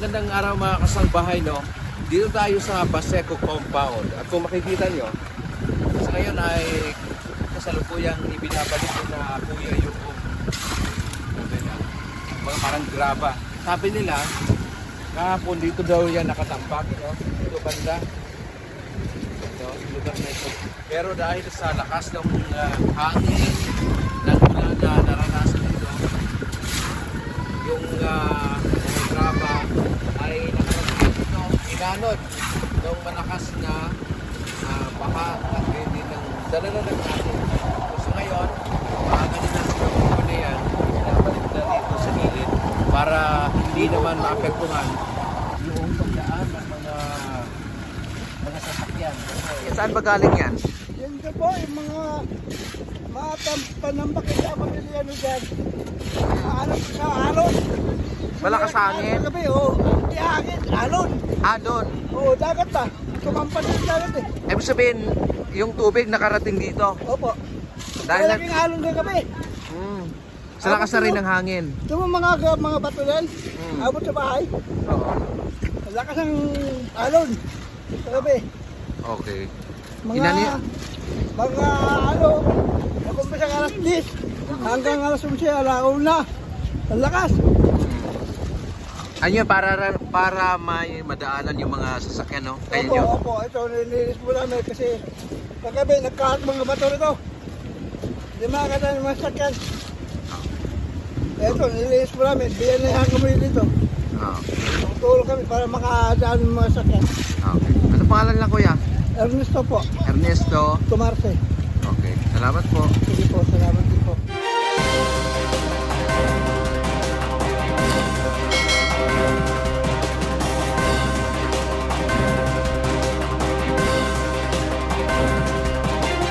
magandang araw mga kasalbahay, no? Dito tayo sa Baseco Compound. At kung makikita nyo, sa ngayon ay kasalukuyang ibinabalik ko na kuya yung mga parang graba. Sabi nila, kahapon dito daw yan nakatambak, no? Dito banda. Ito, lugar na ito. Pero dahil sa lakas ng hangin ng ulan na naranasan dito, yung graba ay nakarating dito, inanod ng malakas na baha at hindi ng dalala ng natin. So ngayon, maaga nila sa mga na yan, pinabalik na dito sa gilid para hindi naman maapektuhan yung pagdaan ng mga sasakyan. Saan ba galing yan? Yan ka po, yung mga panambak sa pamilya nyo dyan. Alam ko sa alon. Malakas hangin? Gabi, oo. Hindi hangin, alon. Doon. Oo, dagat ba? Tumampan yung dagat eh. Ibig sabihin, yung tubig nakarating dito. Opo. Dahil Malaking alon din gabi. Sa lakas na rin ng hangin. Ito mo mga bato yan. Abot sa bahay. Oo. Lakas ng alon. Sa gabi. Okay. Mga nakumpisa ng alas 10 hanggang alas 11, alauna. Ang lakas. Ano yun, para may madaanan yung mga sasakyan, no? Kaya nyo? Opo. Ito, nilinis mo namin kasi kagabi, nagkahat mga bato rito. Hindi makakata yung mga sasakyan. Ito, nilinis mo namin. Biyan na yung kami dito. Tulong kami para makadaan yung mga sasakyan. Okay. Ano pangalan lang, kuya? Ernesto po. Ernesto. Tumarte. Okay. Salamat po. Sige po, salamat.